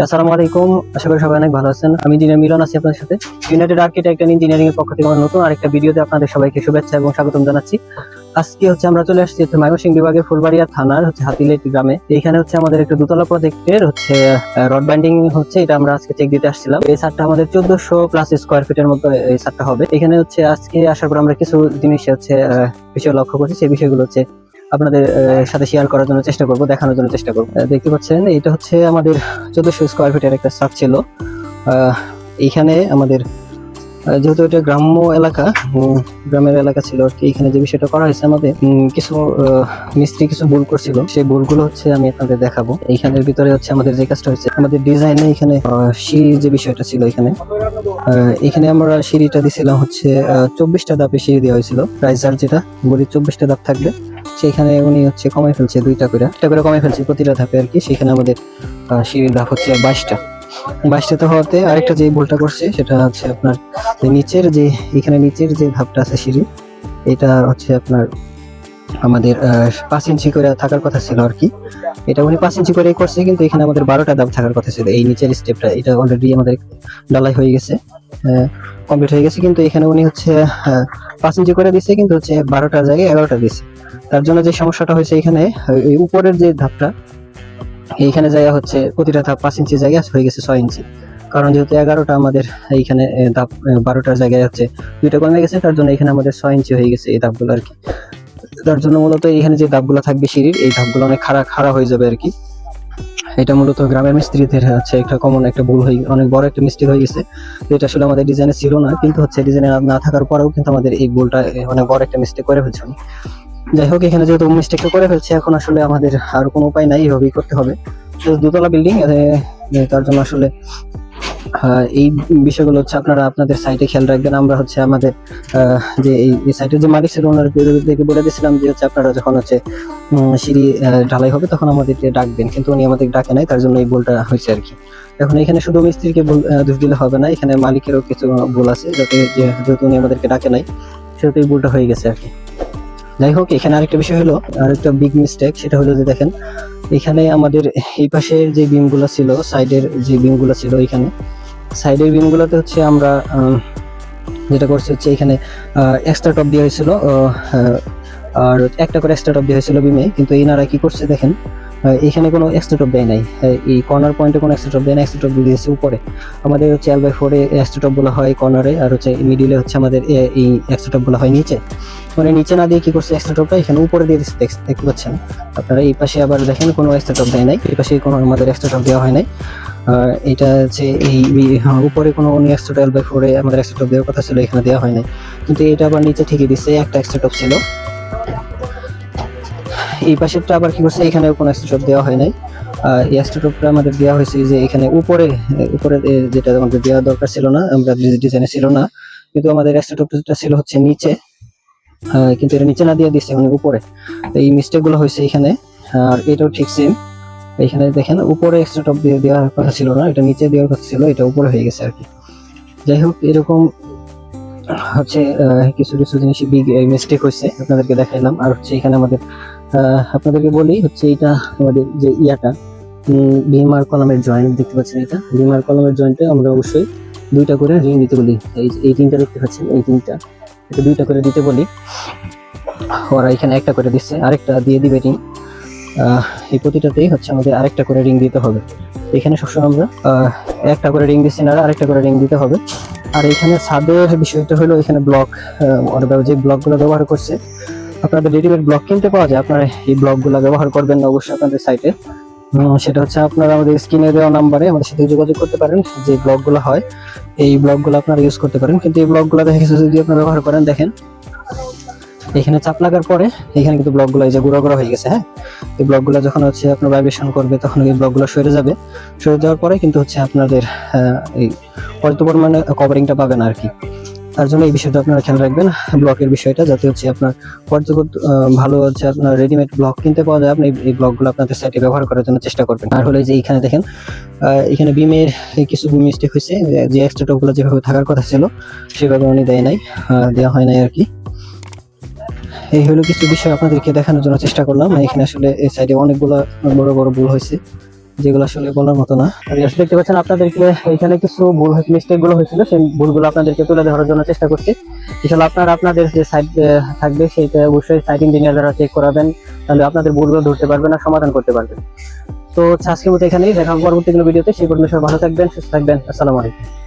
আসসালামু আলাইকুম, আশা করি সবাই অনেক ভালো আছেন। আমি ইঞ্জিনিয়ার মিলন আছি আপনাদের সাথে। ইউনাইটেড আর্কিটেক্ট এন্ড ইঞ্জিনিয়ারিং এর পক্ষ থেকে আমার নতুন আরেকটা ভিডিওতে আপনাদের সবাইকে শুভেচ্ছা এবং স্বাগতম জানাচ্ছি। আজকে আমরা চলে আসছি ময়মনসিংহ বিভাগের ফুলবাড়িয়া থানার হাতিলেট গ্রামে। এখানে আমাদের একটা দোতলা প্রজেক্টের রড বাইন্ডিং হচ্ছে, এটা আমরা আজকে চেক দিতে আসছিলাম। এই ছাদটা আমাদের 1400+ স্কোয়ার ফিটের মতো এই ছাদটা হবে। এখানে আজকে আসার পর আমরা কিছু জিনিস বিষয় লক্ষ্য করছি। সেই বিষয়গুলো আপনাদের সাথে শেয়ার করার জন্য চেষ্টা করব, দেখানোর জন্য চেষ্টা করব। দেখতে পাচ্ছেন এটা আমাদের 1400 স্কোয়ার ফিটের একটা ছাদ ছিল। এইখানে আমাদের যেহেতু এটা গ্রাম্য এলাকা, গ্রামের এলাকা ছিল আর কি, এখানে যে বিষয়টা করা হয়েছে আমাদের কিছু মিস্ত্রি কিছু ভুল করছিল। সেই ভুলগুলো আমি আপনাদের দেখাবো। এইখানের ভিতরে আমাদের যে কাজটা হয়েছে, আমাদের ডিজাইনে এখানে সিঁড়ির যে বিষয়টা ছিল, এখানে আমরা সিঁড়িটা দিছিলাম 24টা ধাপে সিঁড়ি দেওয়া হয়েছিল। রাইজার যেটা বলি 24টা ধাপ থাকবে, সেখানে উনি কমাই ফেলছে 2টা করে কমাই ফেলছে প্রতিটা ধাপে আর কি। সেখানে আমাদের সিঁড়ির ধাপ 22টা হওয়াতে আরেকটা যে ভুলটা করছে সেটা আপনার নিচের নিচের যে ধাপটা আছে সিঁড়ি, এটা আপনার আমাদের 5 ইঞ্চি করে থাকার কথা ছিল আর কি। এটা উনি 5 ইঞ্চি করে করছে, কিন্তু এখানে আমাদের 12টা ধাপ থাকার কথা ছিল। এই নিচের স্টেপটা এটা অলরেডি আমাদের ঢালাই হয়ে গেছে, কমপ্লিট হয়ে গেছে, কিন্তু এখানে উনি 5 ইঞ্চি করে দিচ্ছে, কিন্তু 12টার জায়গায় 11টা দিচ্ছে। তার জন্য যে সমস্যাটা হয়েছে, এখানে উপরের যে ধাপটা এইখানে জায়গা প্রতিটা ধাপ 5 ইঞ্চি জায়গা হয়ে গেছে 6 ইঞ্চি। কারণ যেহেতু 11টা আমাদের এইখানে ধাপ, 12টার জায়গায় 2টা কমে গেছে, তার জন্য এখানে আমাদের 6 ইঞ্চি হয়ে গেছে এই ধাপগুলো আর কি। তার জন্য মূলত এখানে যে ধাপগুলো থাকবে সিঁড়ির, এই ধাপগুলো অনেক খাড়া হয়ে যাবে আর কি। এটা মূলত গ্রামের মিস্ত্রিদের একটা কমন একটা ভুল অনেক বড় একটা মিস্টেক হয়ে গেছে। এটা আসলে আমাদের ডিজাইনে ছিল না, কিন্তু ডিজাইনে না থাকার পরেও কিন্তু আমাদের এই ভুলটা অনেক বড় একটা মিস্টেক করে ফেলছে। যাই হোক, এখানে যেহেতু মিস্টেকটা করে ফেলছে, এখন আসলে আমাদের আর কোনো উপায় নাই, এইভাবেই করতে হবে। দোতলা বিল্ডিং, তার জন্য আসলে এই বিষয়গুলো আপনারা আপনাদের সাইটে খেয়াল রাখবেন। আমরা আমাদের যে এই সাইটের যে মালিক ছিল, ওনাদেরকে বলে দিয়েছিলাম যে আপনারা যখন সিঁড়ি ঢালাই হবে তখন আমাদেরকে ডাকবেন, কিন্তু উনি আমাদের ডাকে নাই, তার জন্য এই ভুলটা হয়েছে আর কি। এখন এখানে শুধু মিস্ত্রিকে দোষ দিলে হবে না, এখানে মালিকেরও কিছু ভুল আছে, যেহেতু উনি আমাদেরকে ডাকে নাই, সেহেতু এই ভুলটা হয়ে গেছে আর কি। যাই হোক, এখানে আরেকটা বিষয় হলো, আরেকটা বিগ মিস্টেক, সেটা হলো যে দেখেন এখানে আমাদের এই পাশের যে বিমগুলো ছিল, সাইডের যে বিমগুলো ছিল, এখানে সাইডের বিমগুলোতে আমরা যেটা করছি এখানে এক্সট্রা টপ দেওয়া হয়েছিল, আর একটা করে এক্সট্রা টপ দেওয়া হয়েছিল বিমে, কিন্তু এনারা কি করছে দেখেন, এখানে কোনো এক্সট্রা টপ দেয় নাই, এই কর্নার পয়েন্টে কোনো এক্সট্রা টপ দেয় না, এক্সট্রা টপ দিয়েছে উপরে। আমাদের L/4 এক্সট্রা টপ গুলো হয় কর্নারে, আর মিডিলে আমাদের এই এক্সট্রা টপ গুলো হয় নিচে। মানে নিচে না দিয়ে কি করছে, এক্সট্রা টপটা এখানে উপরে দিয়ে দিচ্ছে, দেখতে পাচ্ছেন আপনারা। এই পাশে আবার দেখেন কোনো এক্সট্রা টপ দেয় নাই, এই পাশে কোনো আমাদের এক্সট্রা টপ দেওয়া হয় নাই। এটা এই উপরে কোনো এক্সট্রা L/4 আমাদের এক্সট্রা টপ দেওয়ার কথা ছিল, এখানে দেওয়া হয় নাই, কিন্তু এটা আবার নিচে ঠিকই দিচ্ছে, একটা এক্সট্রা টপ ছিল। এই পাশেরটা আবার কি করছে, এখানে কোনো এক্সট্রা টপ দেওয়া হয় নাই। এই এক্সট্রা টপটা আমাদের দেওয়া হয়েছে যে এখানে উপরে যেটা আমাদের দেওয়া দরকার ছিল না, আমরা ডিজাইনে ছিল না, কিন্তু আমাদের এক্সট্রা টপটা ছিল নিচে, কিন্তু এটা নিচে না দিয়ে দিচ্ছে উপরে। এই মিস্টেক গুলো হয়েছে এখানে। আর এটাও ঠিক সেম, এখানে দেখেন উপরে এক্সট্রা টপ দিয়ে দেওয়ার কথা ছিল না, এটা নিচে দেওয়ার কথা ছিল, এটা উপরে হয়ে গেছে আর কি। যাই হোক, এরকম কিছু কিছু জিনিস বিগ মিস্টেক হয়েছে, আপনাদেরকে দেখাইলাম। আর এখানে আমাদের আপনাদেরকে বলি এটা আমাদের যে বিম আর কলামের জয়েন্ট দেখতে পাচ্ছেন, এটা বিম আর কলামের জয়েন্টে আমরা অবশ্যই 2টা করে রিং দিতে বলি। এই তিনটা দেখতে পাচ্ছেন, এই তিনটা, এটা 2টা করে দিতে বলি। ওরা এখানে একটা করে দিচ্ছে, আরেকটা দিয়ে দিবে রিং। এই প্রতিটাতেই আমাদের আরেকটা করে রিং দিতে হবে। এখানে সবসময় আমরা একটা করে রিং দিচ্ছি না, আরেকটা করে রিং দিতে হবে। আর এখানে ছাদের বিষয়টা হলো, এখানে ব্লক, ওরা যে ব্লকগুলো ব্যবহার করছে, আপনাদের রেডিমেড ব্লক কিনতে পাওয়া যায়, আপনারা এই ব্লকগুলো ব্যবহার করবেন না অবশ্যই আপনাদের সাইটে। সেটা আপনারা আমাদের স্ক্রিনে দেওয়া নাম্বারে আমাদের সাথে যোগাযোগ করতে পারেন। যে ব্লকগুলো হয়, এই ব্লকগুলো আপনারা ইউজ করতে পারেন, কিন্তু এই ব্লকগুলো দেখে যদি আপনারা ব্যবহার করেন, দেখেন এখানে চাপ লাগার পরে এখানে কিন্তু ব্লকগুলো এই যে গুঁড়ো হয়ে গেছে। হ্যাঁ, এই ব্লকগুলো যখন আপনার ভাইব্রেশন করবে, তখন এই ব্লকগুলো সরে যাবে। সরে যাওয়ার পরে কিন্তু আপনাদের এই পর্যাপ্ত পরিমাণে কভারিংটা পাবেন আর কি। তার জন্য এই বিষয়টা আপনারা খেয়াল রাখবেন, ব্লকের বিষয়টা, যাতে আপনার পর্যাপ্ত ভালো আপনার রেডিমেড ব্লক কিনতে পাওয়া যায়। আপনি এই ব্লকগুলো আপনাদের সাইটে ব্যবহার করার জন্য চেষ্টা করবেন। আর হলে যে এইখানে দেখেন, এখানে বিমের কিছু মিস্টেক হয়েছে, যে এক্সট্রা টপগুলো যেভাবে থাকার কথা ছিল সেভাবে উনি দেওয়া হয় নাই আর কি। এই হলো কিছু বিষয় আপনাদেরকে দেখানোর জন্য চেষ্টা করলাম। এখানে আসলে এই সাইডে অনেকগুলো বড় বড় ভুল হয়েছে, যেগুলো আসলে বলার মতো না। আর আসলে দেখতে পাচ্ছেন আপনাদেরকে এখানে কিছু ভুল মিস্টেক গুলো হয়েছিল, সেই ভুলগুলো আপনাদেরকে তুলে ধরার জন্য চেষ্টা করছি। আসলে আপনারা আপনাদের যে সাইট থাকবে সেইটা অবশ্যই সাইট ইঞ্জিনিয়ার দ্বারা চেক করাবেন, তাহলে আপনাদের ভুলগুলো ধরতে পারবেন আর সমাধান করতে পারবেন। তো আজকের মতো এখানেই দেখা হবে পরবর্তী কোনো ভিডিওতে। সেই পর্যন্ত সবাই ভালো থাকবেন, সুস্থ থাকবেন। আসসালামু আলাইকুম।